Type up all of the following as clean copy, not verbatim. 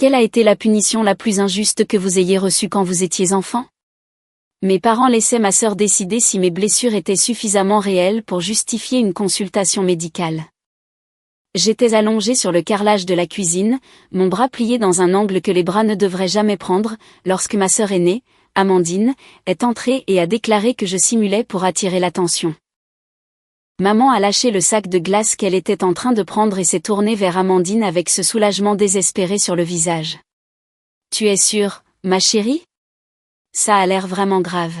Quelle a été la punition la plus injuste que vous ayez reçue quand vous étiez enfant? Mes parents laissaient ma sœur décider si mes blessures étaient suffisamment réelles pour justifier une consultation médicale. J'étais allongée sur le carrelage de la cuisine, mon bras plié dans un angle que les bras ne devraient jamais prendre, lorsque ma sœur aînée, Amandine, est entrée et a déclaré que je simulais pour attirer l'attention. Maman a lâché le sac de glace qu'elle était en train de prendre et s'est tournée vers Amandine avec ce soulagement désespéré sur le visage. « Tu es sûre, ma chérie? Ça a l'air vraiment grave. »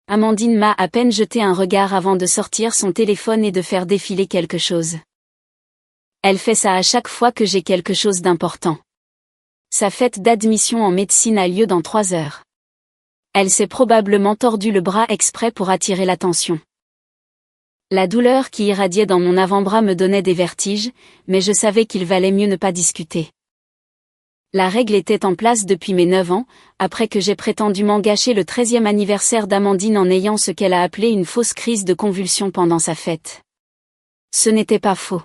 Amandine m'a à peine jeté un regard avant de sortir son téléphone et de faire défiler quelque chose. Elle fait ça à chaque fois que j'ai quelque chose d'important. Sa fête d'admission en médecine a lieu dans 3 heures. Elle s'est probablement tordu le bras exprès pour attirer l'attention. La douleur qui irradiait dans mon avant-bras me donnait des vertiges, mais je savais qu'il valait mieux ne pas discuter. La règle était en place depuis mes 9 ans, après que j'ai prétendument gâché le 13e anniversaire d'Amandine en ayant ce qu'elle a appelé une fausse crise de convulsion pendant sa fête. Ce n'était pas faux.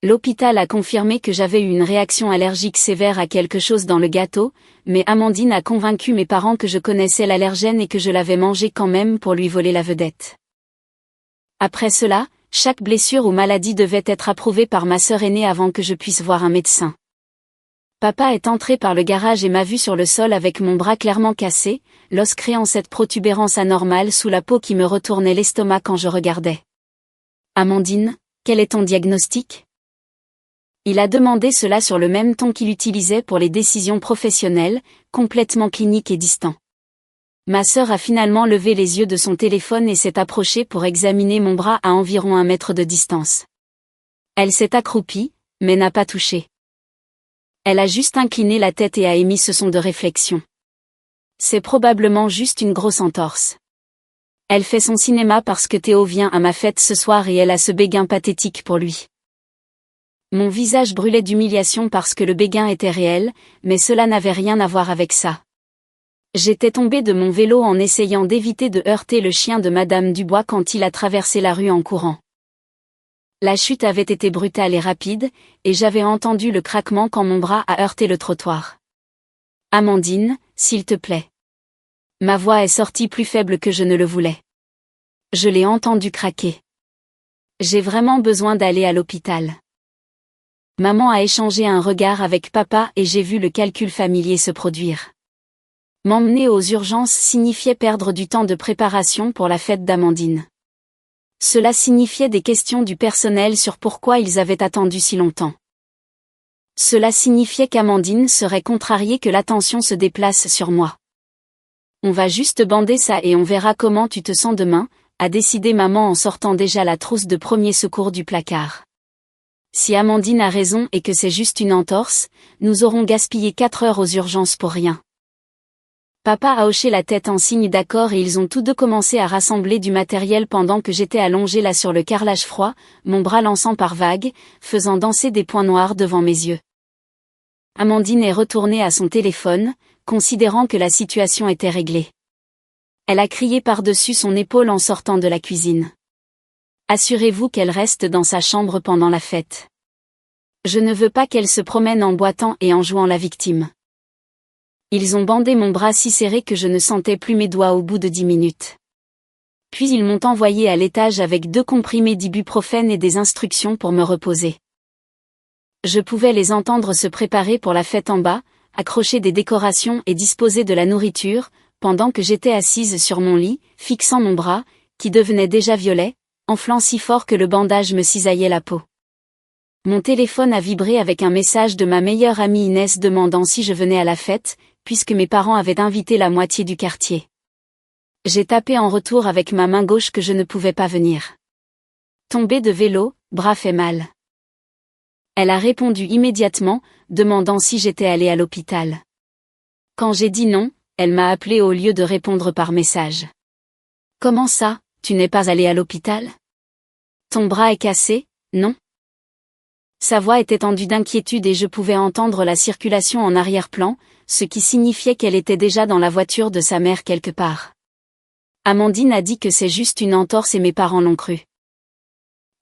L'hôpital a confirmé que j'avais eu une réaction allergique sévère à quelque chose dans le gâteau, mais Amandine a convaincu mes parents que je connaissais l'allergène et que je l'avais mangé quand même pour lui voler la vedette. Après cela, chaque blessure ou maladie devait être approuvée par ma sœur aînée avant que je puisse voir un médecin. Papa est entré par le garage et m'a vu sur le sol avec mon bras clairement cassé, l'os créant cette protubérance anormale sous la peau qui me retournait l'estomac quand je regardais. « Amandine, quel est ton diagnostic ?» Il a demandé cela sur le même ton qu'il utilisait pour les décisions professionnelles, complètement clinique et distant. Ma sœur a finalement levé les yeux de son téléphone et s'est approchée pour examiner mon bras à environ 1 mètre de distance. Elle s'est accroupie, mais n'a pas touché. Elle a juste incliné la tête et a émis ce son de réflexion. C'est probablement juste une grosse entorse. Elle fait son cinéma parce que Théo vient à ma fête ce soir et elle a ce béguin pathétique pour lui. Mon visage brûlait d'humiliation parce que le béguin était réel, mais cela n'avait rien à voir avec ça. J'étais tombée de mon vélo en essayant d'éviter de heurter le chien de Madame Dubois quand il a traversé la rue en courant. La chute avait été brutale et rapide, et j'avais entendu le craquement quand mon bras a heurté le trottoir. « Amandine, s'il te plaît. » Ma voix est sortie plus faible que je ne le voulais. Je l'ai entendu craquer. J'ai vraiment besoin d'aller à l'hôpital. Maman a échangé un regard avec papa et j'ai vu le calcul familier se produire. M'emmener aux urgences signifiait perdre du temps de préparation pour la fête d'Amandine. Cela signifiait des questions du personnel sur pourquoi ils avaient attendu si longtemps. Cela signifiait qu'Amandine serait contrariée que l'attention se déplace sur moi. « On va juste bander ça et on verra comment tu te sens demain », a décidé maman en sortant déjà la trousse de premier secours du placard. Si Amandine a raison et que c'est juste une entorse, nous aurons gaspillé 4 heures aux urgences pour rien. Papa a hoché la tête en signe d'accord et ils ont tous deux commencé à rassembler du matériel pendant que j'étais allongée là sur le carrelage froid, mon bras lançant par vagues, faisant danser des points noirs devant mes yeux. Amandine est retournée à son téléphone, considérant que la situation était réglée. Elle a crié par-dessus son épaule en sortant de la cuisine. Assurez-vous qu'elle reste dans sa chambre pendant la fête. Je ne veux pas qu'elle se promène en boitant et en jouant la victime. Ils ont bandé mon bras si serré que je ne sentais plus mes doigts au bout de 10 minutes. Puis ils m'ont envoyé à l'étage avec 2 comprimés d'ibuprofène et des instructions pour me reposer. Je pouvais les entendre se préparer pour la fête en bas, accrocher des décorations et disposer de la nourriture, pendant que j'étais assise sur mon lit, fixant mon bras, qui devenait déjà violet, enflant si fort que le bandage me cisaillait la peau. Mon téléphone a vibré avec un message de ma meilleure amie Inès demandant si je venais à la fête, puisque mes parents avaient invité la moitié du quartier. J'ai tapé en retour avec ma main gauche que je ne pouvais pas venir. Tombée de vélo, bras fait mal. Elle a répondu immédiatement, demandant si j'étais allée à l'hôpital. Quand j'ai dit non, elle m'a appelé au lieu de répondre par message. « Comment ça, tu n'es pas allée à l'hôpital ? Ton bras est cassé, non ?» Sa voix était tendue d'inquiétude et je pouvais entendre la circulation en arrière-plan, ce qui signifiait qu'elle était déjà dans la voiture de sa mère quelque part. Amandine a dit que c'est juste une entorse et mes parents l'ont cru.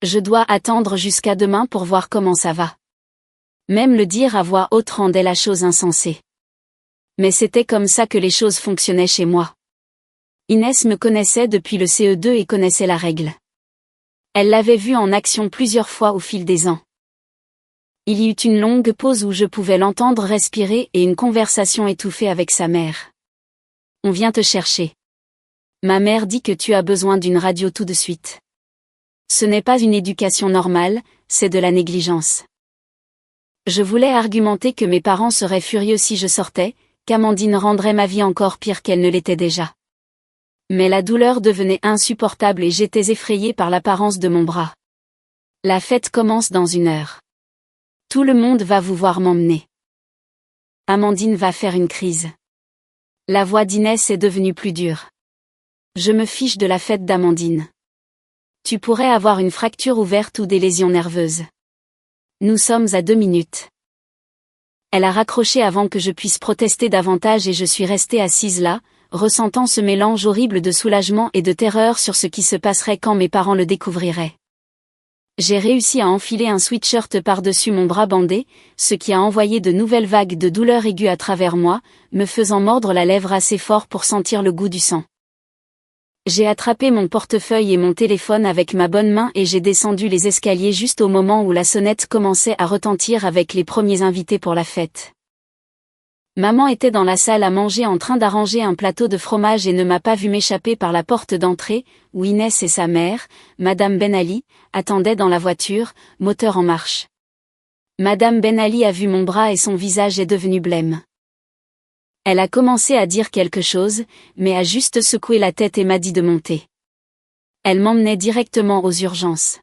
Je dois attendre jusqu'à demain pour voir comment ça va. Même le dire à voix haute rendait la chose insensée. Mais c'était comme ça que les choses fonctionnaient chez moi. Inès me connaissait depuis le CE2 et connaissait la règle. Elle l'avait vue en action plusieurs fois au fil des ans. Il y eut une longue pause où je pouvais l'entendre respirer et une conversation étouffée avec sa mère. « On vient te chercher. Ma mère dit que tu as besoin d'une radio tout de suite. Ce n'est pas une éducation normale, c'est de la négligence. » Je voulais argumenter que mes parents seraient furieux si je sortais, qu'Amandine rendrait ma vie encore pire qu'elle ne l'était déjà. Mais la douleur devenait insupportable et j'étais effrayée par l'apparence de mon bras. La fête commence dans 1 heure. Tout le monde va vous voir m'emmener. Amandine va faire une crise. La voix d'Inès est devenue plus dure. Je me fiche de la fête d'Amandine. Tu pourrais avoir une fracture ouverte ou des lésions nerveuses. Nous sommes à 2 minutes. Elle a raccroché avant que je puisse protester davantage et je suis restée assise là, ressentant ce mélange horrible de soulagement et de terreur sur ce qui se passerait quand mes parents le découvriraient. J'ai réussi à enfiler un sweatshirt par-dessus mon bras bandé, ce qui a envoyé de nouvelles vagues de douleur aiguë à travers moi, me faisant mordre la lèvre assez fort pour sentir le goût du sang. J'ai attrapé mon portefeuille et mon téléphone avec ma bonne main et j'ai descendu les escaliers juste au moment où la sonnette commençait à retentir avec les premiers invités pour la fête. Maman était dans la salle à manger en train d'arranger un plateau de fromage et ne m'a pas vu m'échapper par la porte d'entrée, où Inès et sa mère, Madame Ben Ali, attendaient dans la voiture, moteur en marche. Madame Ben Ali a vu mon bras et son visage est devenu blême. Elle a commencé à dire quelque chose, mais a juste secoué la tête et m'a dit de monter. Elle m'emmenait directement aux urgences.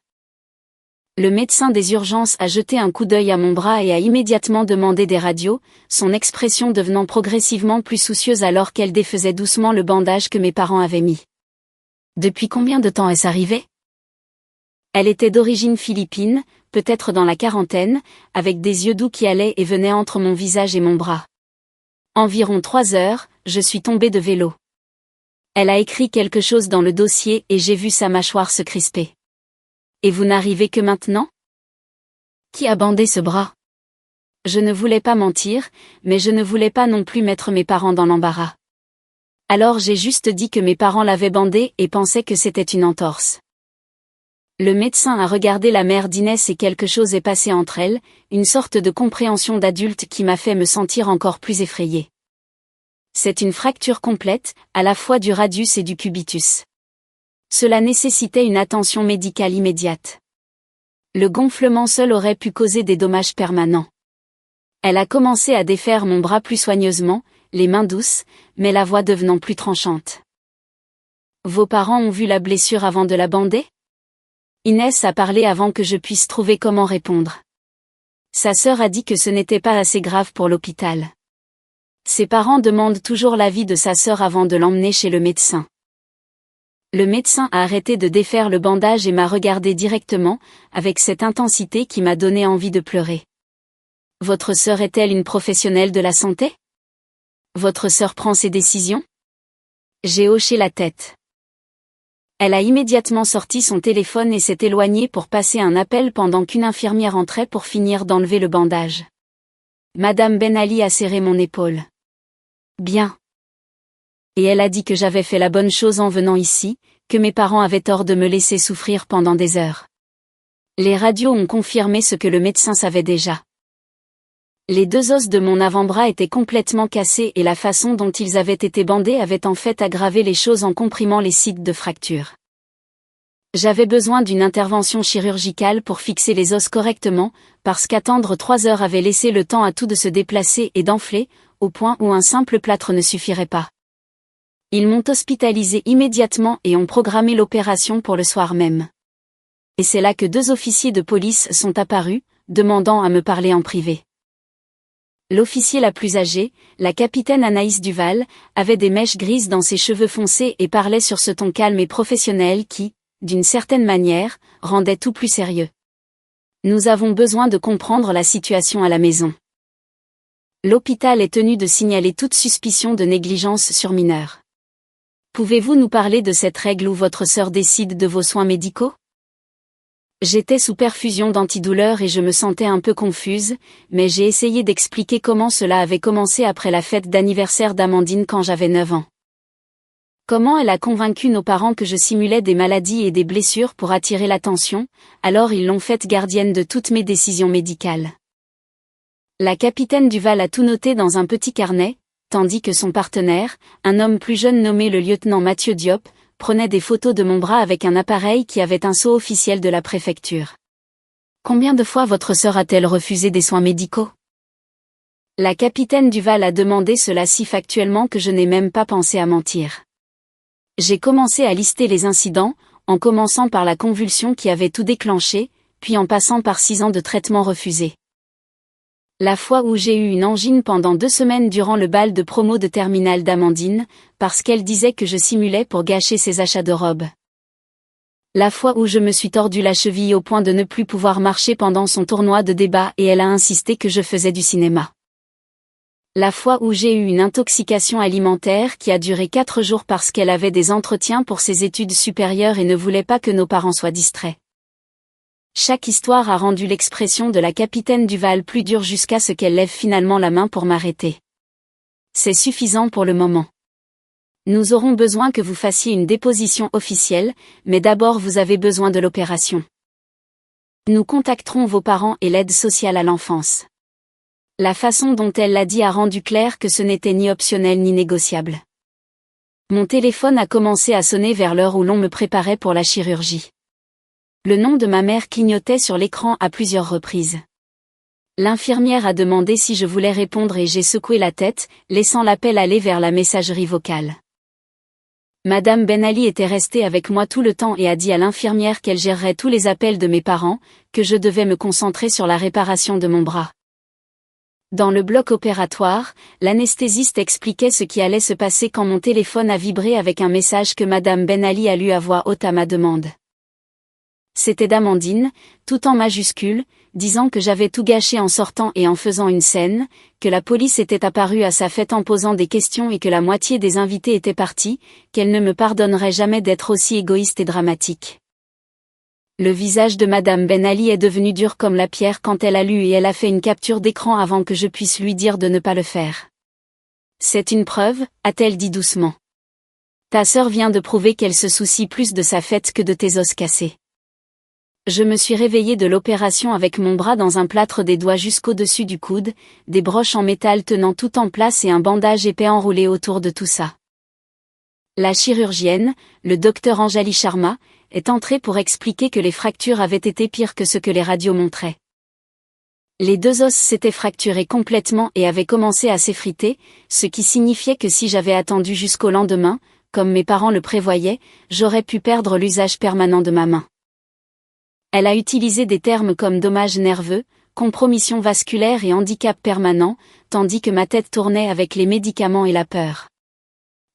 Le médecin des urgences a jeté un coup d'œil à mon bras et a immédiatement demandé des radios, son expression devenant progressivement plus soucieuse alors qu'elle défaisait doucement le bandage que mes parents avaient mis. Depuis combien de temps est-ce arrivé ? Elle était d'origine philippine, peut-être dans la quarantaine, avec des yeux doux qui allaient et venaient entre mon visage et mon bras. Environ 3 heures, je suis tombée de vélo. Elle a écrit quelque chose dans le dossier et j'ai vu sa mâchoire se crisper. Et vous n'arrivez que maintenant ? Qui a bandé ce bras ? Je ne voulais pas mentir, mais je ne voulais pas non plus mettre mes parents dans l'embarras. Alors j'ai juste dit que mes parents l'avaient bandé et pensaient que c'était une entorse. Le médecin a regardé la mère d'Inès et quelque chose est passé entre elles, une sorte de compréhension d'adulte qui m'a fait me sentir encore plus effrayée. C'est une fracture complète, à la fois du radius et du cubitus. Cela nécessitait une attention médicale immédiate. Le gonflement seul aurait pu causer des dommages permanents. Elle a commencé à défaire mon bras plus soigneusement, les mains douces, mais la voix devenant plus tranchante. Vos parents ont vu la blessure avant de la bander ? Inès a parlé avant que je puisse trouver comment répondre. Sa sœur a dit que ce n'était pas assez grave pour l'hôpital. Ses parents demandent toujours l'avis de sa sœur avant de l'emmener chez le médecin. Le médecin a arrêté de défaire le bandage et m'a regardé directement, avec cette intensité qui m'a donné envie de pleurer. Votre sœur est-elle une professionnelle de la santé ? Votre sœur prend ses décisions ? J'ai hoché la tête. Elle a immédiatement sorti son téléphone et s'est éloignée pour passer un appel pendant qu'une infirmière entrait pour finir d'enlever le bandage. Madame Ben Ali a serré mon épaule. Bien. Et elle a dit que j'avais fait la bonne chose en venant ici, que mes parents avaient tort de me laisser souffrir pendant des heures. Les radios ont confirmé ce que le médecin savait déjà. Les 2 os de mon avant-bras étaient complètement cassés et la façon dont ils avaient été bandés avait en fait aggravé les choses en comprimant les sites de fracture. J'avais besoin d'une intervention chirurgicale pour fixer les os correctement, parce qu'attendre 3 heures avait laissé le temps à tout de se déplacer et d'enfler, au point où un simple plâtre ne suffirait pas. Ils m'ont hospitalisé immédiatement et ont programmé l'opération pour le soir même. Et c'est là que 2 officiers de police sont apparus, demandant à me parler en privé. L'officier la plus âgée, la capitaine Anaïs Duval, avait des mèches grises dans ses cheveux foncés et parlait sur ce ton calme et professionnel qui, d'une certaine manière, rendait tout plus sérieux. Nous avons besoin de comprendre la situation à la maison. L'hôpital est tenu de signaler toute suspicion de négligence sur mineur. Pouvez-vous nous parler de cette règle où votre sœur décide de vos soins médicaux ? J'étais sous perfusion d'antidouleurs et je me sentais un peu confuse, mais j'ai essayé d'expliquer comment cela avait commencé après la fête d'anniversaire d'Amandine quand j'avais 9 ans. Comment elle a convaincu nos parents que je simulais des maladies et des blessures pour attirer l'attention, alors ils l'ont faite gardienne de toutes mes décisions médicales. La capitaine Duval a tout noté dans un petit carnet, tandis que son partenaire, un homme plus jeune nommé le lieutenant Mathieu Diop, prenait des photos de mon bras avec un appareil qui avait un sceau officiel de la préfecture. Combien de fois votre sœur a-t-elle refusé des soins médicaux? La capitaine Duval a demandé cela si factuellement que je n'ai même pas pensé à mentir. J'ai commencé à lister les incidents, en commençant par la convulsion qui avait tout déclenché, puis en passant par 6 ans de traitement refusé. La fois où j'ai eu une angine pendant 2 semaines durant le bal de promo de terminale d'Amandine, parce qu'elle disait que je simulais pour gâcher ses achats de robes. La fois où je me suis tordu la cheville au point de ne plus pouvoir marcher pendant son tournoi de débat et elle a insisté que je faisais du cinéma. La fois où j'ai eu une intoxication alimentaire qui a duré 4 jours parce qu'elle avait des entretiens pour ses études supérieures et ne voulait pas que nos parents soient distraits. Chaque histoire a rendu l'expression de la capitaine Duval plus dure jusqu'à ce qu'elle lève finalement la main pour m'arrêter. C'est suffisant pour le moment. Nous aurons besoin que vous fassiez une déposition officielle, mais d'abord vous avez besoin de l'opération. Nous contacterons vos parents et l'aide sociale à l'enfance. La façon dont elle l'a dit a rendu clair que ce n'était ni optionnel ni négociable. Mon téléphone a commencé à sonner vers l'heure où l'on me préparait pour la chirurgie. Le nom de ma mère clignotait sur l'écran à plusieurs reprises. L'infirmière a demandé si je voulais répondre et j'ai secoué la tête, laissant l'appel aller vers la messagerie vocale. Madame Ben Ali était restée avec moi tout le temps et a dit à l'infirmière qu'elle gérerait tous les appels de mes parents, que je devais me concentrer sur la réparation de mon bras. Dans le bloc opératoire, l'anesthésiste expliquait ce qui allait se passer quand mon téléphone a vibré avec un message que Madame Ben Ali a lu à voix haute à ma demande. C'était d'Amandine, tout en majuscule, disant que j'avais tout gâché en sortant et en faisant une scène, que la police était apparue à sa fête en posant des questions et que la moitié des invités étaient partis, qu'elle ne me pardonnerait jamais d'être aussi égoïste et dramatique. Le visage de Madame Ben Ali est devenu dur comme la pierre quand elle a lu et elle a fait une capture d'écran avant que je puisse lui dire de ne pas le faire. C'est une preuve, a-t-elle dit doucement. Ta sœur vient de prouver qu'elle se soucie plus de sa fête que de tes os cassés. Je me suis réveillée de l'opération avec mon bras dans un plâtre des doigts jusqu'au-dessus du coude, des broches en métal tenant tout en place et un bandage épais enroulé autour de tout ça. La chirurgienne, le docteur Anjali Sharma, est entrée pour expliquer que les fractures avaient été pires que ce que les radios montraient. Les 2 os s'étaient fracturés complètement et avaient commencé à s'effriter, ce qui signifiait que si j'avais attendu jusqu'au lendemain, comme mes parents le prévoyaient, j'aurais pu perdre l'usage permanent de ma main. Elle a utilisé des termes comme dommage nerveux, compromission vasculaire et handicap permanent, tandis que ma tête tournait avec les médicaments et la peur.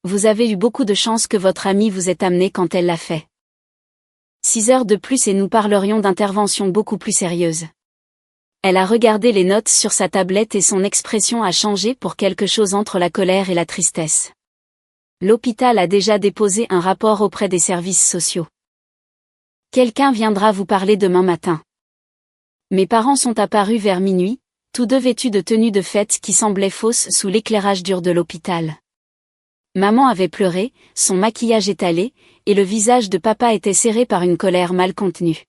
Vous avez eu beaucoup de chance que votre amie vous ait amené quand elle l'a fait. 6 heures de plus et nous parlerions d'interventions beaucoup plus sérieuses. Elle a regardé les notes sur sa tablette et son expression a changé pour quelque chose entre la colère et la tristesse. L'hôpital a déjà déposé un rapport auprès des services sociaux. Quelqu'un viendra vous parler demain matin. Mes parents sont apparus vers minuit, tous deux vêtus de tenues de fête qui semblaient fausses sous l'éclairage dur de l'hôpital. Maman avait pleuré, son maquillage étalé, et le visage de papa était serré par une colère mal contenue.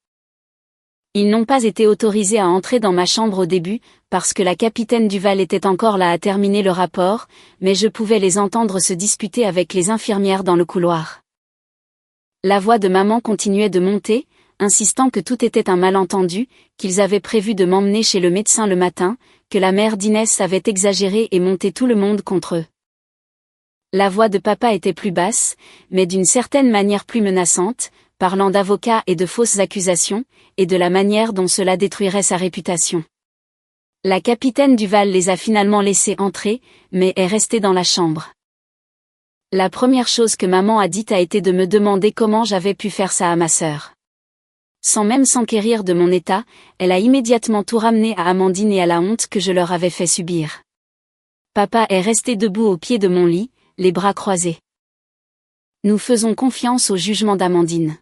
Ils n'ont pas été autorisés à entrer dans ma chambre au début, parce que la capitaine Duval était encore là à terminer le rapport, mais je pouvais les entendre se disputer avec les infirmières dans le couloir. La voix de maman continuait de monter, insistant que tout était un malentendu, qu'ils avaient prévu de m'emmener chez le médecin le matin, que la mère d'Inès avait exagéré et monté tout le monde contre eux. La voix de papa était plus basse, mais d'une certaine manière plus menaçante, parlant d'avocats et de fausses accusations, et de la manière dont cela détruirait sa réputation. La capitaine Duval les a finalement laissés entrer, mais est restée dans la chambre. La première chose que maman a dite a été de me demander comment j'avais pu faire ça à ma sœur. Sans même s'enquérir de mon état, elle a immédiatement tout ramené à Amandine et à la honte que je leur avais fait subir. Papa est resté debout au pied de mon lit, les bras croisés. Nous faisons confiance au jugement d'Amandine.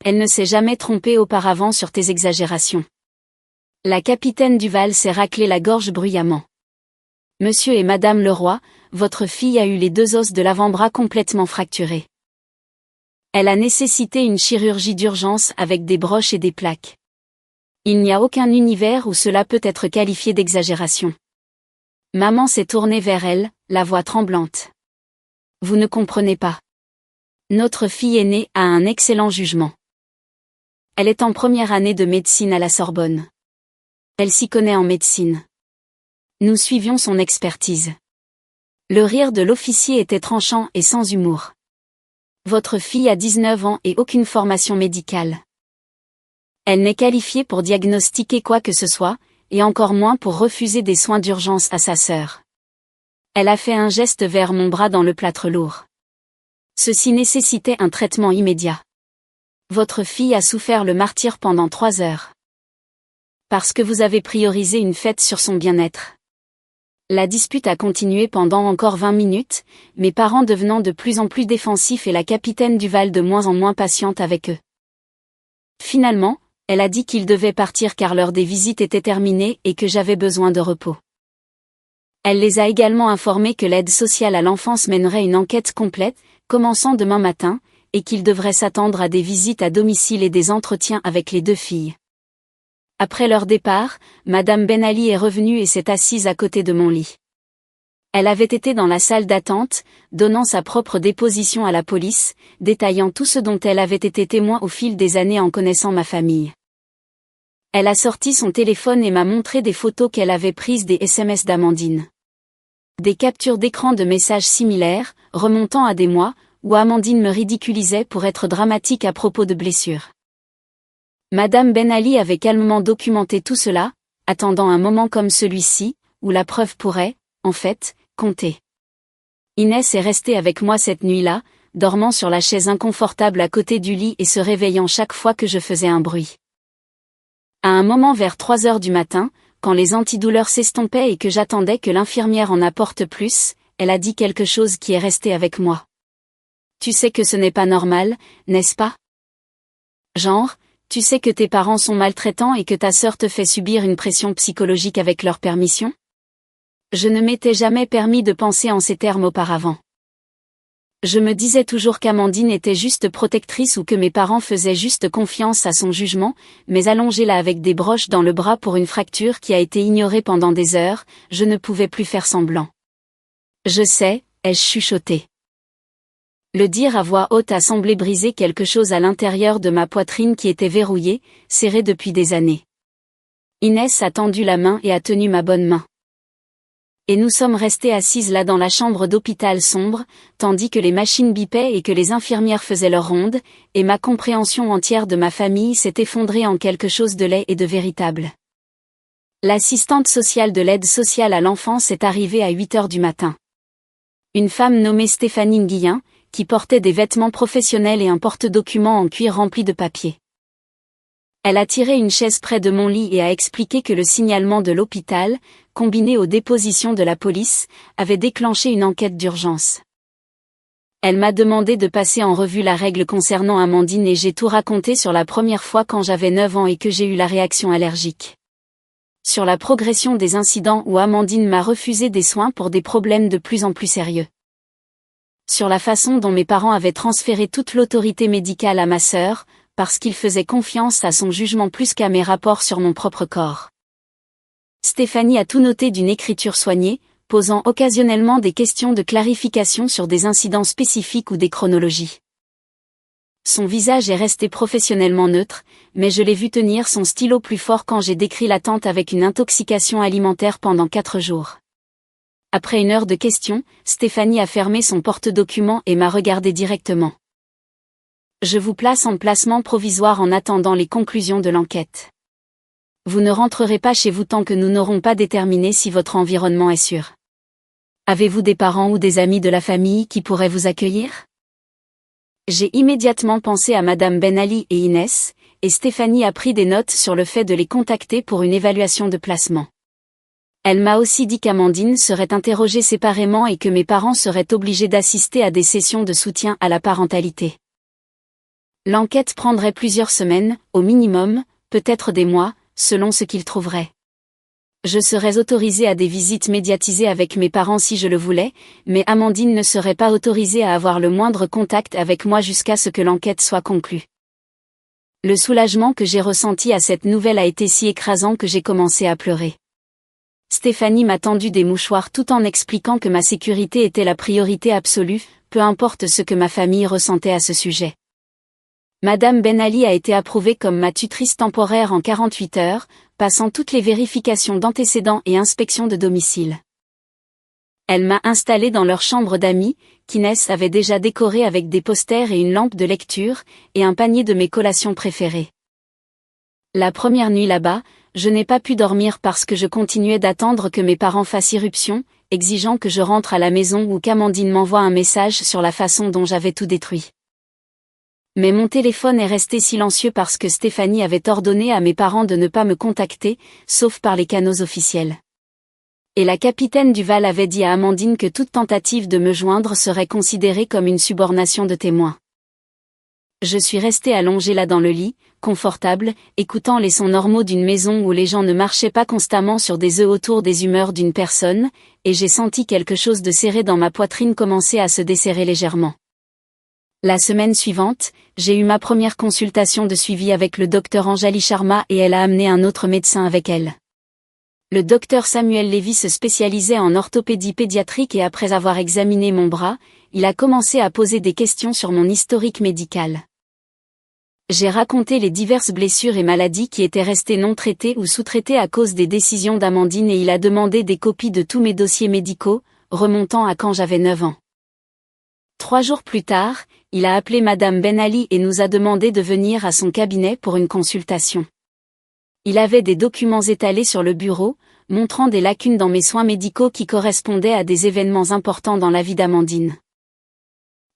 Elle ne s'est jamais trompée auparavant sur tes exagérations. La capitaine Duval s'est raclé la gorge bruyamment. Monsieur et Madame Leroy, votre fille a eu les 2 os de l'avant-bras complètement fracturés. Elle a nécessité une chirurgie d'urgence avec des broches et des plaques. Il n'y a aucun univers où cela peut être qualifié d'exagération. Maman s'est tournée vers elle, la voix tremblante. Vous ne comprenez pas. Notre fille aînée a un excellent jugement. Elle est en première année de médecine à la Sorbonne. Elle s'y connaît en médecine. Nous suivions son expertise. Le rire de l'officier était tranchant et sans humour. Votre fille a 19 ans et aucune formation médicale. Elle n'est qualifiée pour diagnostiquer quoi que ce soit, et encore moins pour refuser des soins d'urgence à sa sœur. Elle a fait un geste vers mon bras dans le plâtre lourd. Ceci nécessitait un traitement immédiat. Votre fille a souffert le martyre pendant 3 heures. Parce que vous avez priorisé une fête sur son bien-être. La dispute a continué pendant encore 20 minutes, mes parents devenant de plus en plus défensifs et la capitaine Duval de moins en moins patiente avec eux. Finalement, elle a dit qu'ils devaient partir car l'heure des visites était terminée et que j'avais besoin de repos. Elle les a également informés que l'aide sociale à l'enfance mènerait une enquête complète, commençant demain matin, et qu'ils devraient s'attendre à des visites à domicile et des entretiens avec les 2 filles. Après leur départ, Madame Ben Ali est revenue et s'est assise à côté de mon lit. Elle avait été dans la salle d'attente, donnant sa propre déposition à la police, détaillant tout ce dont elle avait été témoin au fil des années en connaissant ma famille. Elle a sorti son téléphone et m'a montré des photos qu'elle avait prises des SMS d'Amandine. Des captures d'écran de messages similaires, remontant à des mois, où Amandine me ridiculisait pour être dramatique à propos de blessures. Madame Ben Ali avait calmement documenté tout cela, attendant un moment comme celui-ci, où la preuve pourrait, en fait, compter. Inès est restée avec moi cette nuit-là, dormant sur la chaise inconfortable à côté du lit et se réveillant chaque fois que je faisais un bruit. À un moment vers 3 heures du matin, quand les antidouleurs s'estompaient et que j'attendais que l'infirmière en apporte plus, elle a dit quelque chose qui est resté avec moi. Tu sais que ce n'est pas normal, n'est-ce pas? Genre, tu sais que tes parents sont maltraitants et que ta sœur te fait subir une pression psychologique avec leur permission? Je ne m'étais jamais permis de penser en ces termes auparavant. Je me disais toujours qu'Amandine était juste protectrice ou que mes parents faisaient juste confiance à son jugement, mais allongée là avec des broches dans le bras pour une fracture qui a été ignorée pendant des heures, je ne pouvais plus faire semblant. Je sais, ai-je chuchoté. Le dire à voix haute a semblé briser quelque chose à l'intérieur de ma poitrine qui était verrouillée, serrée depuis des années. Inès a tendu la main et a tenu ma bonne main. Et nous sommes restés assises là dans la chambre d'hôpital sombre, tandis que les machines bipaient et que les infirmières faisaient leur ronde, et ma compréhension entière de ma famille s'est effondrée en quelque chose de laid et de véritable. L'assistante sociale de l'aide sociale à l'enfance est arrivée à 8 heures du matin. Une femme nommée Stéphanie Nguyen, qui portait des vêtements professionnels et un porte-documents en cuir rempli de papier. Elle a tiré une chaise près de mon lit et a expliqué que le signalement de l'hôpital, combiné aux dépositions de la police, avait déclenché une enquête d'urgence. Elle m'a demandé de passer en revue la règle concernant Amandine et j'ai tout raconté sur la première fois quand j'avais 9 ans et que j'ai eu la réaction allergique. Sur la progression des incidents où Amandine m'a refusé des soins pour des problèmes de plus en plus sérieux. Sur la façon dont mes parents avaient transféré toute l'autorité médicale à ma sœur, parce qu'ils faisaient confiance à son jugement plus qu'à mes rapports sur mon propre corps. Stéphanie a tout noté d'une écriture soignée, posant occasionnellement des questions de clarification sur des incidents spécifiques ou des chronologies. Son visage est resté professionnellement neutre, mais je l'ai vu tenir son stylo plus fort quand j'ai décrit l'attente avec une intoxication alimentaire pendant 4 jours. Après 1 heure de questions, Stéphanie a fermé son porte-documents et m'a regardé directement. Je vous place en placement provisoire en attendant les conclusions de l'enquête. Vous ne rentrerez pas chez vous tant que nous n'aurons pas déterminé si votre environnement est sûr. Avez-vous des parents ou des amis de la famille qui pourraient vous accueillir? J'ai immédiatement pensé à Madame Ben Ali et Inès, et Stéphanie a pris des notes sur le fait de les contacter pour une évaluation de placement. Elle m'a aussi dit qu'Amandine serait interrogée séparément et que mes parents seraient obligés d'assister à des sessions de soutien à la parentalité. L'enquête prendrait plusieurs semaines, au minimum, peut-être des mois, selon ce qu'il trouverait. Je serais autorisée à des visites médiatisées avec mes parents si je le voulais, mais Amandine ne serait pas autorisée à avoir le moindre contact avec moi jusqu'à ce que l'enquête soit conclue. Le soulagement que j'ai ressenti à cette nouvelle a été si écrasant que j'ai commencé à pleurer. Stéphanie m'a tendu des mouchoirs tout en expliquant que ma sécurité était la priorité absolue, peu importe ce que ma famille ressentait à ce sujet. Madame Ben Ali a été approuvée comme ma tutrice temporaire en 48 heures, passant toutes les vérifications d'antécédents et inspections de domicile. Elle m'a installée dans leur chambre d'amis, qu'Inès avait déjà décorée avec des posters et une lampe de lecture, et un panier de mes collations préférées. La première nuit là-bas, je n'ai pas pu dormir parce que je continuais d'attendre que mes parents fassent irruption, exigeant que je rentre à la maison ou qu'Amandine m'envoie un message sur la façon dont j'avais tout détruit. Mais mon téléphone est resté silencieux parce que Stéphanie avait ordonné à mes parents de ne pas me contacter, sauf par les canaux officiels. Et la capitaine Duval avait dit à Amandine que toute tentative de me joindre serait considérée comme une subornation de témoin. Je suis restée allongée là dans le lit, confortable, écoutant les sons normaux d'une maison où les gens ne marchaient pas constamment sur des œufs autour des humeurs d'une personne, et j'ai senti quelque chose de serré dans ma poitrine commencer à se desserrer légèrement. La semaine suivante, j'ai eu ma première consultation de suivi avec le docteur Anjali Sharma et elle a amené un autre médecin avec elle. Le docteur Samuel Lévy se spécialisait en orthopédie pédiatrique et après avoir examiné mon bras, il a commencé à poser des questions sur mon historique médical. J'ai raconté les diverses blessures et maladies qui étaient restées non traitées ou sous-traitées à cause des décisions d'Amandine et il a demandé des copies de tous mes dossiers médicaux, remontant à quand j'avais 9 ans. 3 jours plus tard, il a appelé Madame Ben Ali et nous a demandé de venir à son cabinet pour une consultation. Il avait des documents étalés sur le bureau, montrant des lacunes dans mes soins médicaux qui correspondaient à des événements importants dans la vie d'Amandine.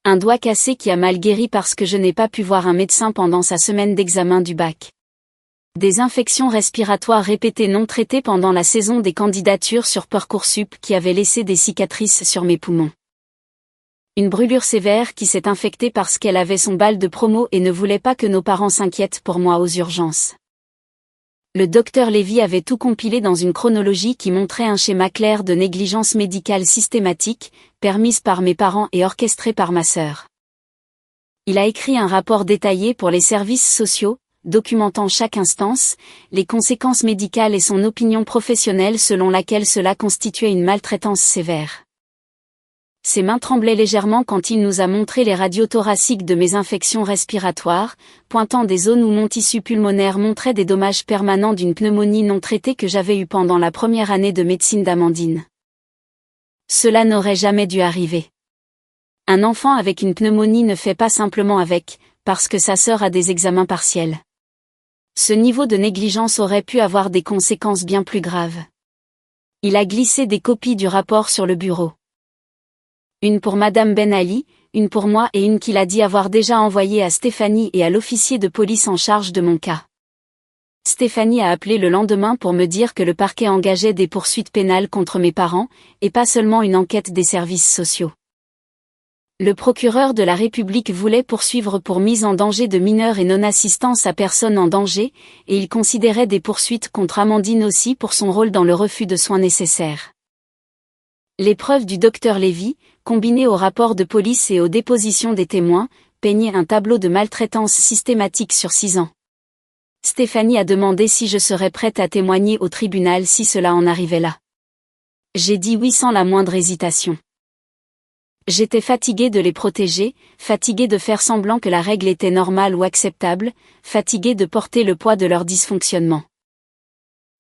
Un doigt cassé qui a mal guéri parce que je n'ai pas pu voir un médecin pendant sa semaine d'examen du bac. Des infections respiratoires répétées non traitées pendant la saison des candidatures sur Parcoursup qui avaient laissé des cicatrices sur mes poumons. Une brûlure sévère qui s'est infectée parce qu'elle avait son bal de promo et ne voulait pas que nos parents s'inquiètent pour moi aux urgences. Le docteur Lévy avait tout compilé dans une chronologie qui montrait un schéma clair de négligence médicale systématique, permise par mes parents et orchestrée par ma sœur. Il a écrit un rapport détaillé pour les services sociaux, documentant chaque instance, les conséquences médicales et son opinion professionnelle selon laquelle cela constituait une maltraitance sévère. Ses mains tremblaient légèrement quand il nous a montré les radios thoraciques de mes infections respiratoires, pointant des zones où mon tissu pulmonaire montrait des dommages permanents d'une pneumonie non traitée que j'avais eue pendant la première année de médecine d'Amandine. Cela n'aurait jamais dû arriver. Un enfant avec une pneumonie ne fait pas simplement avec, parce que sa sœur a des examens partiels. Ce niveau de négligence aurait pu avoir des conséquences bien plus graves. Il a glissé des copies du rapport sur le bureau. Une pour Madame Ben Ali, une pour moi et une qu'il a dit avoir déjà envoyée à Stéphanie et à l'officier de police en charge de mon cas. Stéphanie a appelé le lendemain pour me dire que le parquet engageait des poursuites pénales contre mes parents, et pas seulement une enquête des services sociaux. Le procureur de la République voulait poursuivre pour mise en danger de mineurs et non-assistance à personne en danger, et il considérait des poursuites contre Amandine aussi pour son rôle dans le refus de soins nécessaires. Les preuves du docteur Lévy, combinées au rapport de police et aux dépositions des témoins, peignaient un tableau de maltraitance systématique sur 6 ans. Stéphanie a demandé si je serais prête à témoigner au tribunal si cela en arrivait là. J'ai dit oui sans la moindre hésitation. J'étais fatiguée de les protéger, fatiguée de faire semblant que la règle était normale ou acceptable, fatiguée de porter le poids de leur dysfonctionnement.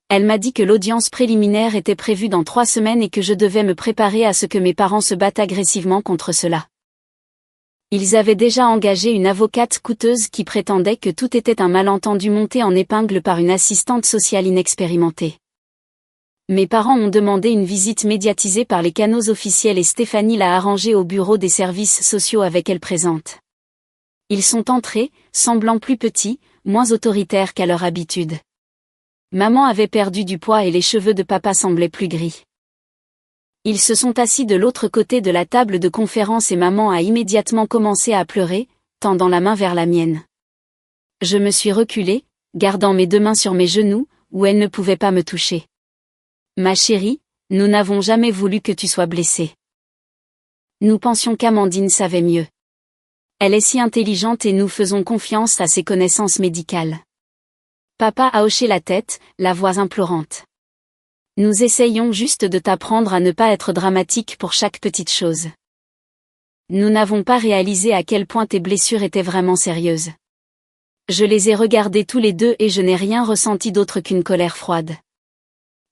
Elle m'a dit que l'audience préliminaire était prévue dans 3 semaines et que je devais me préparer à ce que mes parents se battent agressivement contre cela. Ils avaient déjà engagé une avocate coûteuse qui prétendait que tout était un malentendu monté en épingle par une assistante sociale inexpérimentée. Mes parents ont demandé une visite médiatisée par les canaux officiels et Stéphanie l'a arrangée au bureau des services sociaux avec elle présente. Ils sont entrés, semblant plus petits, moins autoritaires qu'à leur habitude. Maman avait perdu du poids et les cheveux de papa semblaient plus gris. Ils se sont assis de l'autre côté de la table de conférence et maman a immédiatement commencé à pleurer, tendant la main vers la mienne. Je me suis reculée, gardant mes 2 mains sur mes genoux, où elle ne pouvait pas me toucher. Ma chérie, nous n'avons jamais voulu que tu sois blessée. Nous pensions qu'Amandine savait mieux. Elle est si intelligente et nous faisons confiance à ses connaissances médicales. Papa a hoché la tête, la voix implorante. Nous essayons juste de t'apprendre à ne pas être dramatique pour chaque petite chose. Nous n'avons pas réalisé à quel point tes blessures étaient vraiment sérieuses. Je les ai regardées tous les deux et je n'ai rien ressenti d'autre qu'une colère froide.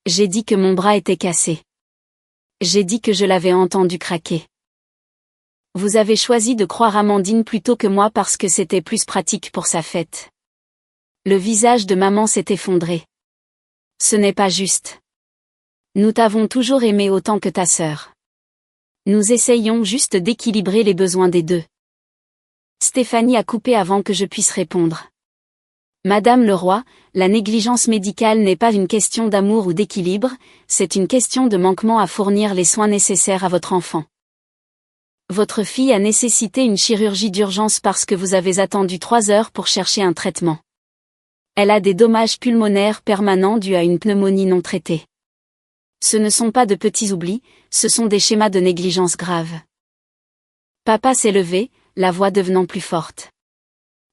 J'ai dit que mon bras était cassé. J'ai dit que je l'avais entendu craquer. Vous avez choisi de croire Amandine plutôt que moi parce que c'était plus pratique pour sa fête. Le visage de maman s'est effondré. Ce n'est pas juste. Nous t'avons toujours aimé autant que ta sœur. Nous essayons juste d'équilibrer les besoins des deux. Stéphanie a coupé avant que je puisse répondre. Madame Leroy, la négligence médicale n'est pas une question d'amour ou d'équilibre, c'est une question de manquement à fournir les soins nécessaires à votre enfant. Votre fille a nécessité une chirurgie d'urgence parce que vous avez attendu 3 heures pour chercher un traitement. Elle a des dommages pulmonaires permanents dus à une pneumonie non traitée. Ce ne sont pas de petits oublis, ce sont des schémas de négligence grave. Papa s'est levé, la voix devenant plus forte.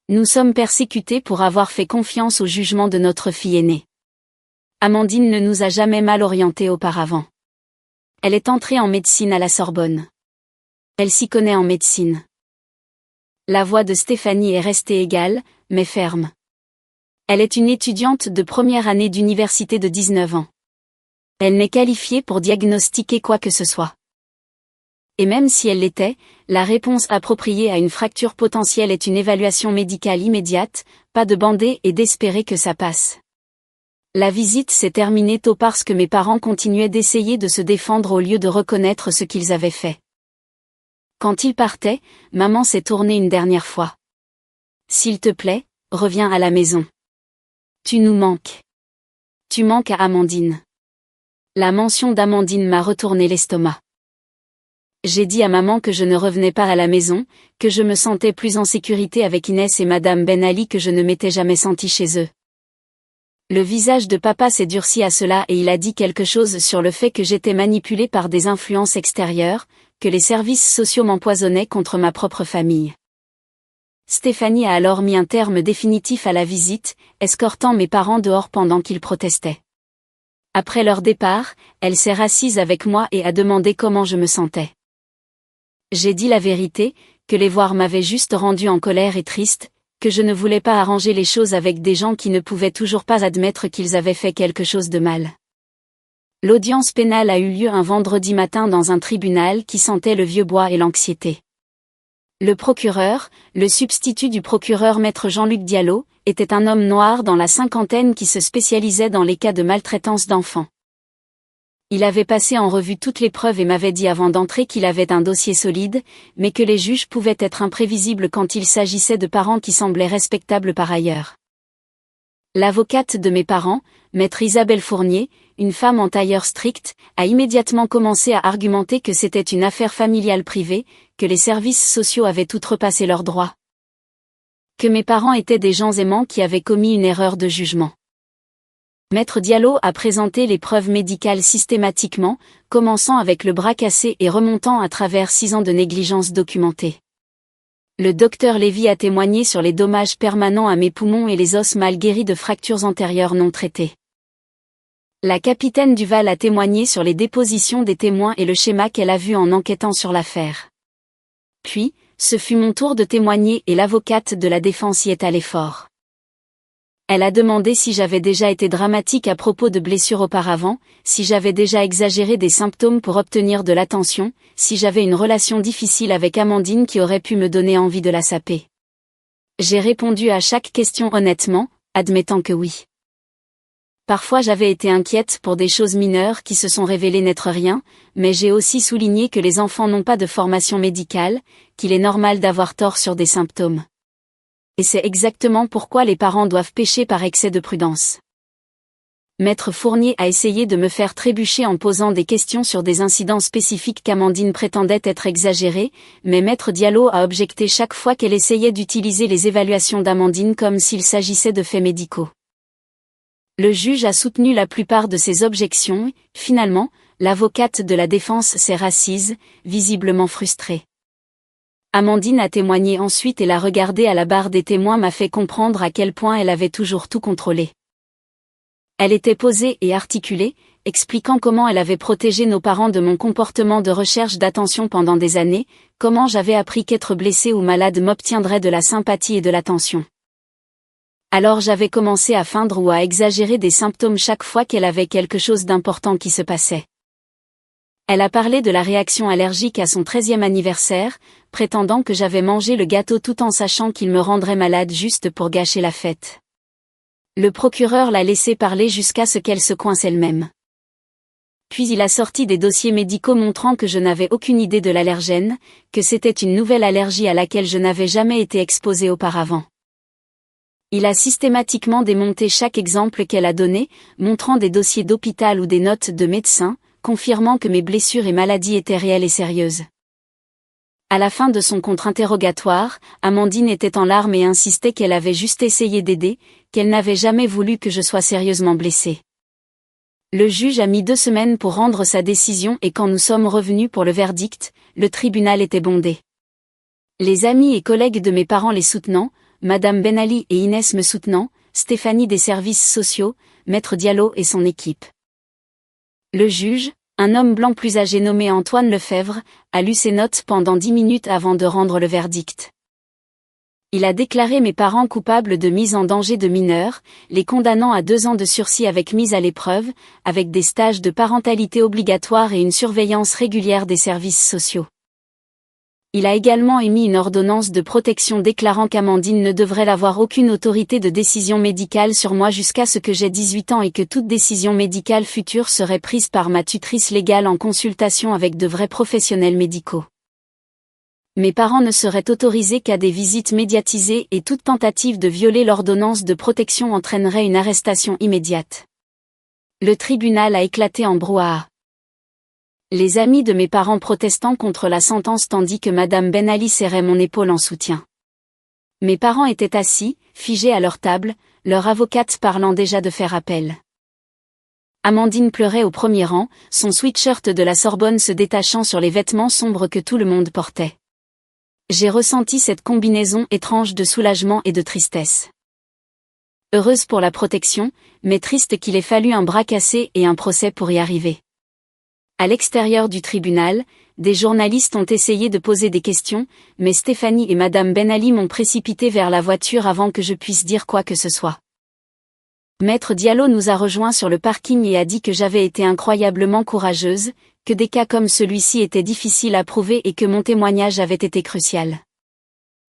Nous sommes persécutés pour avoir fait confiance au jugement de notre fille aînée. Amandine ne nous a jamais mal orientés auparavant. Elle est entrée en médecine à la Sorbonne. Elle s'y connaît en médecine. La voix de Stéphanie est restée égale, mais ferme. Elle est une étudiante de première année d'université de 19 ans. Elle n'est qualifiée pour diagnostiquer quoi que ce soit. Et même si elle l'était, la réponse appropriée à une fracture potentielle est une évaluation médicale immédiate, pas de bander et d'espérer que ça passe. La visite s'est terminée tôt parce que mes parents continuaient d'essayer de se défendre au lieu de reconnaître ce qu'ils avaient fait. Quand ils partaient, maman s'est tournée une dernière fois. S'il te plaît, reviens à la maison. Tu nous manques. Tu manques à Amandine. La mention d'Amandine m'a retourné l'estomac. J'ai dit à maman que je ne revenais pas à la maison, que je me sentais plus en sécurité avec Inès et Madame Ben Ali que je ne m'étais jamais sentie chez eux. Le visage de papa s'est durci à cela et il a dit quelque chose sur le fait que j'étais manipulée par des influences extérieures, que les services sociaux m'empoisonnaient contre ma propre famille. Stéphanie a alors mis un terme définitif à la visite, escortant mes parents dehors pendant qu'ils protestaient. Après leur départ, elle s'est rassise avec moi et a demandé comment je me sentais. J'ai dit la vérité, que les voir m'avait juste rendue en colère et triste, que je ne voulais pas arranger les choses avec des gens qui ne pouvaient toujours pas admettre qu'ils avaient fait quelque chose de mal. L'audience pénale a eu lieu un vendredi matin dans un tribunal qui sentait le vieux bois et l'anxiété. Le procureur, le substitut du procureur maître Jean-Luc Diallo, était un homme noir dans la cinquantaine qui se spécialisait dans les cas de maltraitance d'enfants. Il avait passé en revue toutes les preuves et m'avait dit avant d'entrer qu'il avait un dossier solide, mais que les juges pouvaient être imprévisibles quand il s'agissait de parents qui semblaient respectables par ailleurs. L'avocate de mes parents, maître Isabelle Fournier, une femme en tailleur strict, a immédiatement commencé à argumenter que c'était une affaire familiale privée, que les services sociaux avaient outrepassé leurs droits. Que mes parents étaient des gens aimants qui avaient commis une erreur de jugement. Maître Diallo a présenté les preuves médicales systématiquement, commençant avec le bras cassé et remontant à travers 6 ans de négligence documentée. Le docteur Lévy a témoigné sur les dommages permanents à mes poumons et les os mal guéris de fractures antérieures non traitées. La capitaine Duval a témoigné sur les dépositions des témoins et le schéma qu'elle a vu en enquêtant sur l'affaire. Puis, ce fut mon tour de témoigner et l'avocate de la défense y est allée fort. Elle a demandé si j'avais déjà été dramatique à propos de blessures auparavant, si j'avais déjà exagéré des symptômes pour obtenir de l'attention, si j'avais une relation difficile avec Amandine qui aurait pu me donner envie de la saper. J'ai répondu à chaque question honnêtement, admettant que oui. Parfois j'avais été inquiète pour des choses mineures qui se sont révélées n'être rien, mais j'ai aussi souligné que les enfants n'ont pas de formation médicale, qu'il est normal d'avoir tort sur des symptômes. Et c'est exactement pourquoi les parents doivent pécher par excès de prudence. Maître Fournier a essayé de me faire trébucher en posant des questions sur des incidents spécifiques qu'Amandine prétendait être exagérés, mais Maître Diallo a objecté chaque fois qu'elle essayait d'utiliser les évaluations d'Amandine comme s'il s'agissait de faits médicaux. Le juge a soutenu la plupart de ces objections. Finalement, l'avocate de la défense s'est rassise, visiblement frustrée. Amandine a témoigné ensuite et la regarder à la barre des témoins m'a fait comprendre à quel point elle avait toujours tout contrôlé. Elle était posée et articulée, expliquant comment elle avait protégé nos parents de mon comportement de recherche d'attention pendant des années, comment j'avais appris qu'être blessée ou malade m'obtiendrait de la sympathie et de l'attention. Alors j'avais commencé à feindre ou à exagérer des symptômes chaque fois qu'elle avait quelque chose d'important qui se passait. Elle a parlé de la réaction allergique à son 13e anniversaire, prétendant que j'avais mangé le gâteau tout en sachant qu'il me rendrait malade juste pour gâcher la fête. Le procureur l'a laissé parler jusqu'à ce qu'elle se coince elle-même. Puis il a sorti des dossiers médicaux montrant que je n'avais aucune idée de l'allergène, que c'était une nouvelle allergie à laquelle je n'avais jamais été exposée auparavant. Il a systématiquement démonté chaque exemple qu'elle a donné, montrant des dossiers d'hôpital ou des notes de médecins, confirmant que mes blessures et maladies étaient réelles et sérieuses. À la fin de son contre-interrogatoire, Amandine était en larmes et insistait qu'elle avait juste essayé d'aider, qu'elle n'avait jamais voulu que je sois sérieusement blessée. Le juge a mis 2 semaines pour rendre sa décision et quand nous sommes revenus pour le verdict, le tribunal était bondé. Les amis et collègues de mes parents les soutenant, Madame Ben Ali et Inès me soutenant, Stéphanie des services sociaux, Maître Diallo et son équipe. Le juge, un homme blanc plus âgé nommé Antoine Lefebvre, a lu ses notes pendant 10 minutes avant de rendre le verdict. Il a déclaré mes parents coupables de mise en danger de mineurs, les condamnant à 2 ans de sursis avec mise à l'épreuve, avec des stages de parentalité obligatoires et une surveillance régulière des services sociaux. Il a également émis une ordonnance de protection déclarant qu'Amandine ne devrait avoir aucune autorité de décision médicale sur moi jusqu'à ce que j'aie 18 ans et que toute décision médicale future serait prise par ma tutrice légale en consultation avec de vrais professionnels médicaux. Mes parents ne seraient autorisés qu'à des visites médiatisées et toute tentative de violer l'ordonnance de protection entraînerait une arrestation immédiate. Le tribunal a éclaté en brouhaha. Les amis de mes parents protestant contre la sentence tandis que Madame Ben Ali serrait mon épaule en soutien. Mes parents étaient assis, figés à leur table, leur avocate parlant déjà de faire appel. Amandine pleurait au premier rang, son sweatshirt de la Sorbonne se détachant sur les vêtements sombres que tout le monde portait. J'ai ressenti cette combinaison étrange de soulagement et de tristesse. Heureuse pour la protection, mais triste qu'il ait fallu un bras cassé et un procès pour y arriver. À l'extérieur du tribunal, des journalistes ont essayé de poser des questions, mais Stéphanie et Madame Ben Ali m'ont précipité vers la voiture avant que je puisse dire quoi que ce soit. Maître Diallo nous a rejoints sur le parking et a dit que j'avais été incroyablement courageuse, que des cas comme celui-ci étaient difficiles à prouver et que mon témoignage avait été crucial.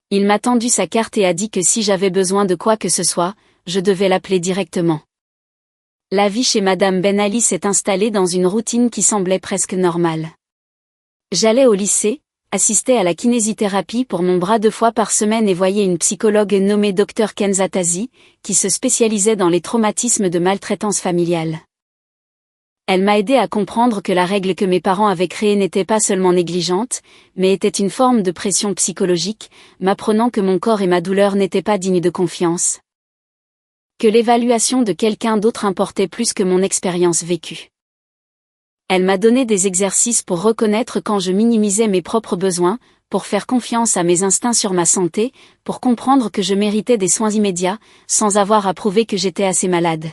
Il m'a tendu sa carte et a dit que si j'avais besoin de quoi que ce soit, je devais l'appeler directement. La vie chez Madame Ben Ali s'est installée dans une routine qui semblait presque normale. J'allais au lycée, assistais à la kinésithérapie pour mon bras 2 fois par semaine et voyais une psychologue nommée Dr Kenza Tazi, qui se spécialisait dans les traumatismes de maltraitance familiale. Elle m'a aidé à comprendre que la règle que mes parents avaient créée n'était pas seulement négligente, mais était une forme de pression psychologique, m'apprenant que mon corps et ma douleur n'étaient pas dignes de confiance. Que l'évaluation de quelqu'un d'autre importait plus que mon expérience vécue. Elle m'a donné des exercices pour reconnaître quand je minimisais mes propres besoins, pour faire confiance à mes instincts sur ma santé, pour comprendre que je méritais des soins immédiats, sans avoir à prouver que j'étais assez malade.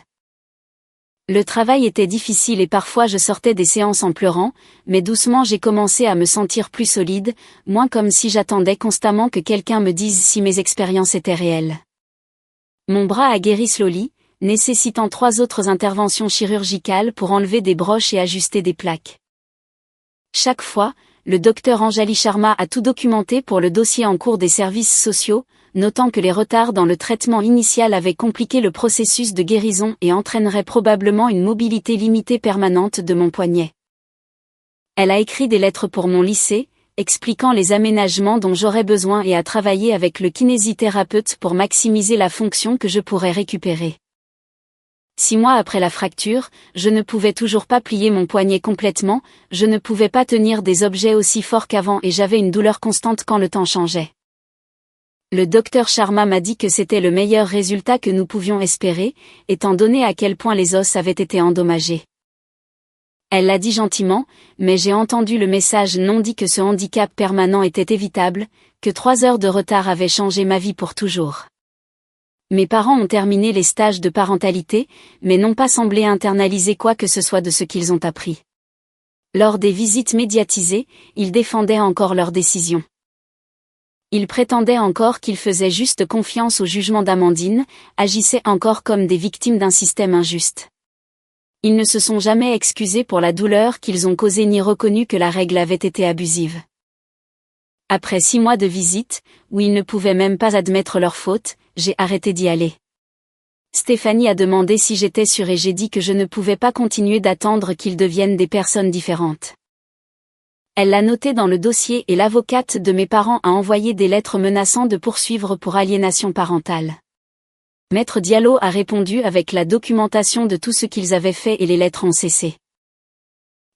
Le travail était difficile et parfois je sortais des séances en pleurant, mais doucement j'ai commencé à me sentir plus solide, moins comme si j'attendais constamment que quelqu'un me dise si mes expériences étaient réelles. Mon bras a guéri slowly, nécessitant 3 autres interventions chirurgicales pour enlever des broches et ajuster des plaques. Chaque fois, le docteur Anjali Sharma a tout documenté pour le dossier en cours des services sociaux, notant que les retards dans le traitement initial avaient compliqué le processus de guérison et entraîneraient probablement une mobilité limitée permanente de mon poignet. Elle a écrit des lettres pour mon lycée, expliquant les aménagements dont j'aurais besoin et a travaillé avec le kinésithérapeute pour maximiser la fonction que je pourrais récupérer. 6 mois après la fracture, je ne pouvais toujours pas plier mon poignet complètement, je ne pouvais pas tenir des objets aussi forts qu'avant et j'avais une douleur constante quand le temps changeait. Le docteur Sharma m'a dit que c'était le meilleur résultat que nous pouvions espérer, étant donné à quel point les os avaient été endommagés. Elle l'a dit gentiment, mais j'ai entendu le message non dit que ce handicap permanent était évitable, que 3 heures de retard avaient changé ma vie pour toujours. Mes parents ont terminé les stages de parentalité, mais n'ont pas semblé internaliser quoi que ce soit de ce qu'ils ont appris. Lors des visites médiatisées, ils défendaient encore leur décision. Ils prétendaient encore qu'ils faisaient juste confiance au jugement d'Amandine, agissaient encore comme des victimes d'un système injuste. Ils ne se sont jamais excusés pour la douleur qu'ils ont causée ni reconnu que la règle avait été abusive. Après 6 mois de visite, où ils ne pouvaient même pas admettre leur faute, j'ai arrêté d'y aller. Stéphanie a demandé si j'étais sûre et j'ai dit que je ne pouvais pas continuer d'attendre qu'ils deviennent des personnes différentes. Elle l'a noté dans le dossier et l'avocate de mes parents a envoyé des lettres menaçant de poursuivre pour aliénation parentale. Maître Diallo a répondu avec la documentation de tout ce qu'ils avaient fait et les lettres ont cessé.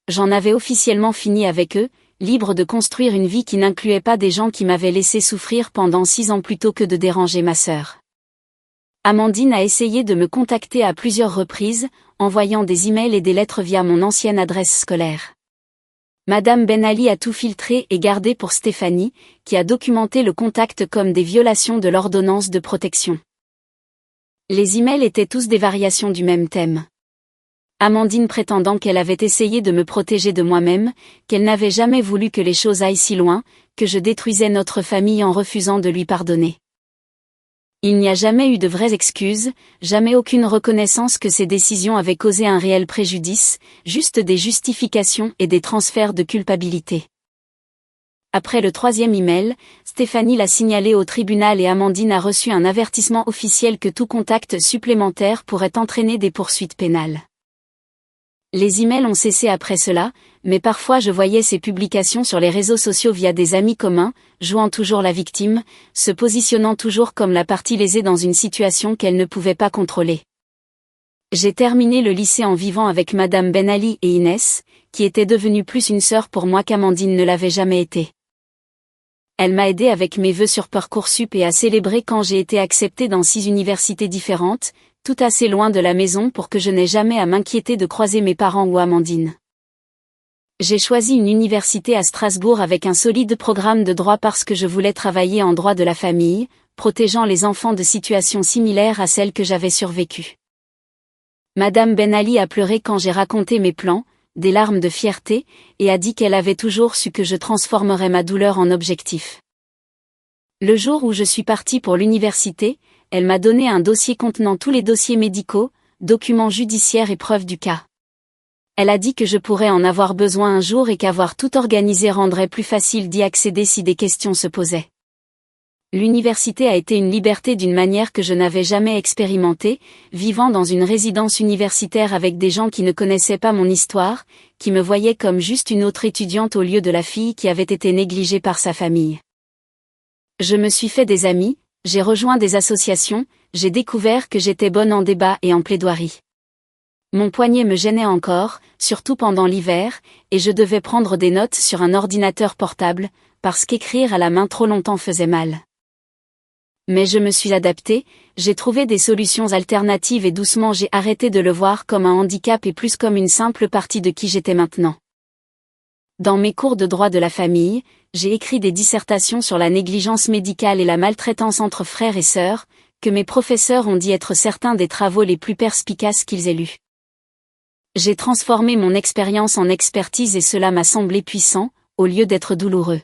J'en avais officiellement fini avec eux, libre de construire une vie qui n'incluait pas des gens qui m'avaient laissé souffrir pendant 6 ans plutôt que de déranger ma sœur. Amandine a essayé de me contacter à plusieurs reprises, envoyant des emails et des lettres via mon ancienne adresse scolaire. Madame Ben Ali a tout filtré et gardé pour Stéphanie, qui a documenté le contact comme des violations de l'ordonnance de protection. Les emails étaient tous des variations du même thème. Amandine prétendant qu'elle avait essayé de me protéger de moi-même, qu'elle n'avait jamais voulu que les choses aillent si loin, que je détruisais notre famille en refusant de lui pardonner. Il n'y a jamais eu de vraies excuses, jamais aucune reconnaissance que ces décisions avaient causé un réel préjudice, juste des justifications et des transferts de culpabilité. Après le 3e email, Stéphanie l'a signalé au tribunal et Amandine a reçu un avertissement officiel que tout contact supplémentaire pourrait entraîner des poursuites pénales. Les emails ont cessé après cela, mais parfois je voyais ces publications sur les réseaux sociaux via des amis communs, jouant toujours la victime, se positionnant toujours comme la partie lésée dans une situation qu'elle ne pouvait pas contrôler. J'ai terminé le lycée en vivant avec Madame Ben Ali et Inès, qui était devenue plus une sœur pour moi qu'Amandine ne l'avait jamais été. Elle m'a aidé avec mes vœux sur Parcoursup et a célébré quand j'ai été acceptée dans 6 universités différentes, tout assez loin de la maison pour que je n'aie jamais à m'inquiéter de croiser mes parents ou Amandine. J'ai choisi une université à Strasbourg avec un solide programme de droit parce que je voulais travailler en droit de la famille, protégeant les enfants de situations similaires à celles que j'avais survécues. Madame Ben Ali a pleuré quand j'ai raconté mes plans, des larmes de fierté, et a dit qu'elle avait toujours su que je transformerais ma douleur en objectif. Le jour où je suis partie pour l'université, elle m'a donné un dossier contenant tous les dossiers médicaux, documents judiciaires et preuves du cas. Elle a dit que je pourrais en avoir besoin un jour et qu'avoir tout organisé rendrait plus facile d'y accéder si des questions se posaient. L'université a été une liberté d'une manière que je n'avais jamais expérimentée, vivant dans une résidence universitaire avec des gens qui ne connaissaient pas mon histoire, qui me voyaient comme juste une autre étudiante au lieu de la fille qui avait été négligée par sa famille. Je me suis fait des amis, j'ai rejoint des associations, j'ai découvert que j'étais bonne en débat et en plaidoirie. Mon poignet me gênait encore, surtout pendant l'hiver, et je devais prendre des notes sur un ordinateur portable, parce qu'écrire à la main trop longtemps faisait mal. Mais je me suis adaptée, j'ai trouvé des solutions alternatives et doucement j'ai arrêté de le voir comme un handicap et plus comme une simple partie de qui j'étais maintenant. Dans mes cours de droit de la famille, j'ai écrit des dissertations sur la négligence médicale et la maltraitance entre frères et sœurs, que mes professeurs ont dit être certains des travaux les plus perspicaces qu'ils aient lus. J'ai transformé mon expérience en expertise et cela m'a semblé puissant, au lieu d'être douloureux.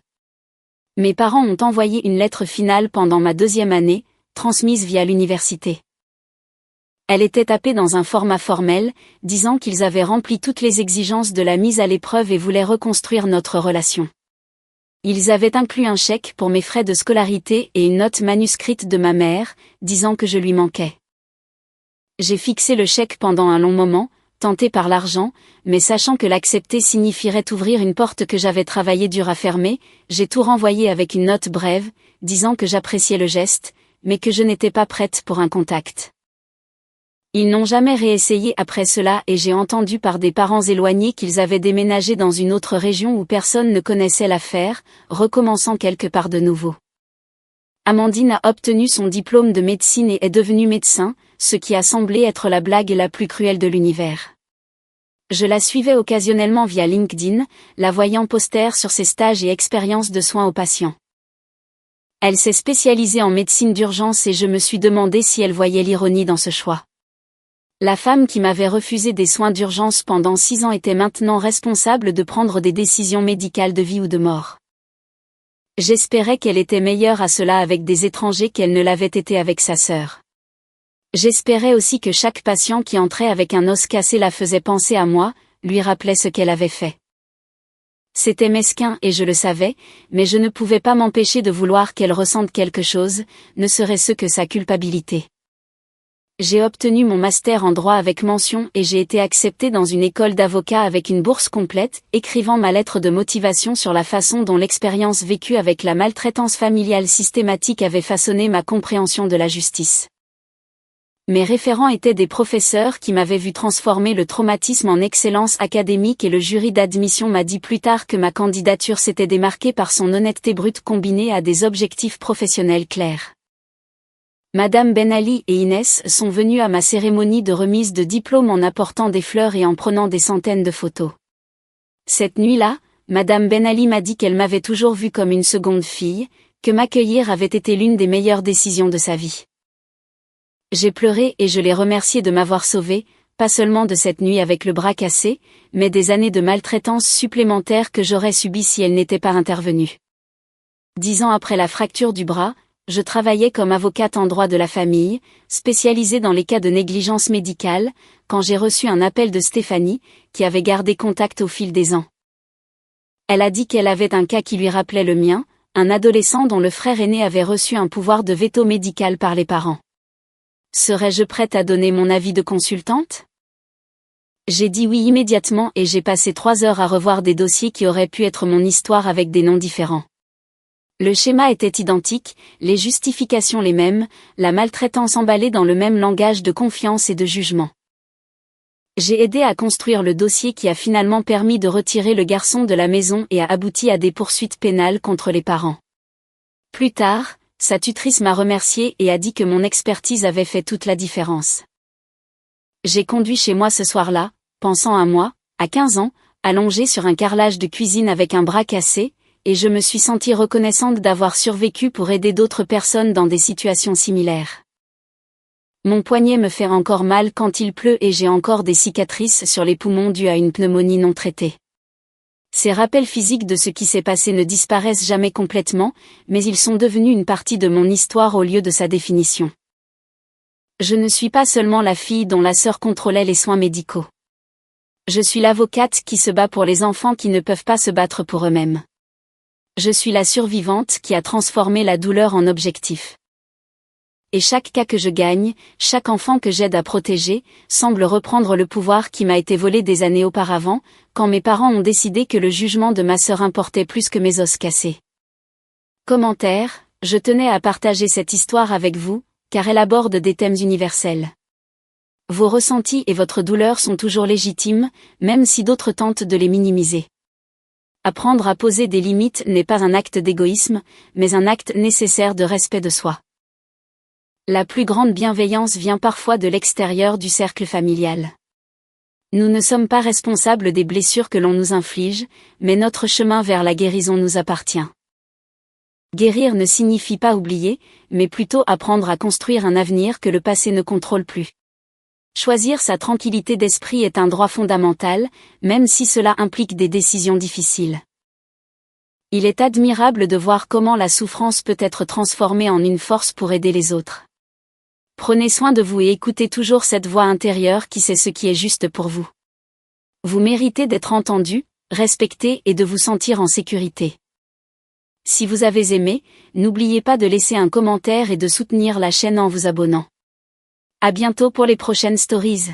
Mes parents ont envoyé une lettre finale pendant ma 2e année, transmise via l'université. Elle était tapée dans un format formel, disant qu'ils avaient rempli toutes les exigences de la mise à l'épreuve et voulaient reconstruire notre relation. Ils avaient inclus un chèque pour mes frais de scolarité et une note manuscrite de ma mère, disant que je lui manquais. J'ai fixé le chèque pendant un long moment, tenté par l'argent, mais sachant que l'accepter signifierait ouvrir une porte que j'avais travaillé dur à fermer, j'ai tout renvoyé avec une note brève, disant que j'appréciais le geste, mais que je n'étais pas prête pour un contact. Ils n'ont jamais réessayé après cela et j'ai entendu par des parents éloignés qu'ils avaient déménagé dans une autre région où personne ne connaissait l'affaire, recommençant quelque part de nouveau. Amandine a obtenu son diplôme de médecine et est devenue médecin, ce qui a semblé être la blague la plus cruelle de l'univers. Je la suivais occasionnellement via LinkedIn, la voyant poster sur ses stages et expériences de soins aux patients. Elle s'est spécialisée en médecine d'urgence et je me suis demandé si elle voyait l'ironie dans ce choix. La femme qui m'avait refusé des soins d'urgence pendant 6 ans était maintenant responsable de prendre des décisions médicales de vie ou de mort. J'espérais qu'elle était meilleure à cela avec des étrangers qu'elle ne l'avait été avec sa sœur. J'espérais aussi que chaque patient qui entrait avec un os cassé la faisait penser à moi, lui rappelait ce qu'elle avait fait. C'était mesquin et je le savais, mais je ne pouvais pas m'empêcher de vouloir qu'elle ressente quelque chose, ne serait-ce que sa culpabilité. J'ai obtenu mon master en droit avec mention et j'ai été acceptée dans une école d'avocat avec une bourse complète, écrivant ma lettre de motivation sur la façon dont l'expérience vécue avec la maltraitance familiale systématique avait façonné ma compréhension de la justice. Mes référents étaient des professeurs qui m'avaient vu transformer le traumatisme en excellence académique et le jury d'admission m'a dit plus tard que ma candidature s'était démarquée par son honnêteté brute combinée à des objectifs professionnels clairs. Madame Ben Ali et Inès sont venues à ma cérémonie de remise de diplôme en apportant des fleurs et en prenant des centaines de photos. Cette nuit-là, Madame Ben Ali m'a dit qu'elle m'avait toujours vue comme une seconde fille, que m'accueillir avait été l'une des meilleures décisions de sa vie. J'ai pleuré et je l'ai remerciée de m'avoir sauvée, pas seulement de cette nuit avec le bras cassé, mais des années de maltraitance supplémentaires que j'aurais subies si elle n'était pas intervenue. 10 ans après la fracture du bras, je travaillais comme avocate en droit de la famille, spécialisée dans les cas de négligence médicale, quand j'ai reçu un appel de Stéphanie, qui avait gardé contact au fil des ans. Elle a dit qu'elle avait un cas qui lui rappelait le mien, un adolescent dont le frère aîné avait reçu un pouvoir de veto médical par les parents. Serais-je prête à donner mon avis de consultante ? J'ai dit oui immédiatement et j'ai passé 3 heures à revoir des dossiers qui auraient pu être mon histoire avec des noms différents. Le schéma était identique, les justifications les mêmes, la maltraitance emballée dans le même langage de confiance et de jugement. J'ai aidé à construire le dossier qui a finalement permis de retirer le garçon de la maison et a abouti à des poursuites pénales contre les parents. Plus tard, sa tutrice m'a remercié et a dit que mon expertise avait fait toute la différence. J'ai conduit chez moi ce soir-là, pensant à moi, à 15 ans, allongée sur un carrelage de cuisine avec un bras cassé, et je me suis sentie reconnaissante d'avoir survécu pour aider d'autres personnes dans des situations similaires. Mon poignet me fait encore mal quand il pleut et j'ai encore des cicatrices sur les poumons dues à une pneumonie non traitée. Ces rappels physiques de ce qui s'est passé ne disparaissent jamais complètement, mais ils sont devenus une partie de mon histoire au lieu de sa définition. Je ne suis pas seulement la fille dont la sœur contrôlait les soins médicaux. Je suis l'avocate qui se bat pour les enfants qui ne peuvent pas se battre pour eux-mêmes. Je suis la survivante qui a transformé la douleur en objectif. Et chaque cas que je gagne, chaque enfant que j'aide à protéger, semble reprendre le pouvoir qui m'a été volé des années auparavant, quand mes parents ont décidé que le jugement de ma sœur importait plus que mes os cassés. Commentaire, je tenais à partager cette histoire avec vous, car elle aborde des thèmes universels. Vos ressentis et votre douleur sont toujours légitimes, même si d'autres tentent de les minimiser. Apprendre à poser des limites n'est pas un acte d'égoïsme, mais un acte nécessaire de respect de soi. La plus grande bienveillance vient parfois de l'extérieur du cercle familial. Nous ne sommes pas responsables des blessures que l'on nous inflige, mais notre chemin vers la guérison nous appartient. Guérir ne signifie pas oublier, mais plutôt apprendre à construire un avenir que le passé ne contrôle plus. Choisir sa tranquillité d'esprit est un droit fondamental, même si cela implique des décisions difficiles. Il est admirable de voir comment la souffrance peut être transformée en une force pour aider les autres. Prenez soin de vous et écoutez toujours cette voix intérieure qui sait ce qui est juste pour vous. Vous méritez d'être entendu, respecté et de vous sentir en sécurité. Si vous avez aimé, n'oubliez pas de laisser un commentaire et de soutenir la chaîne en vous abonnant. À bientôt pour les prochaines stories.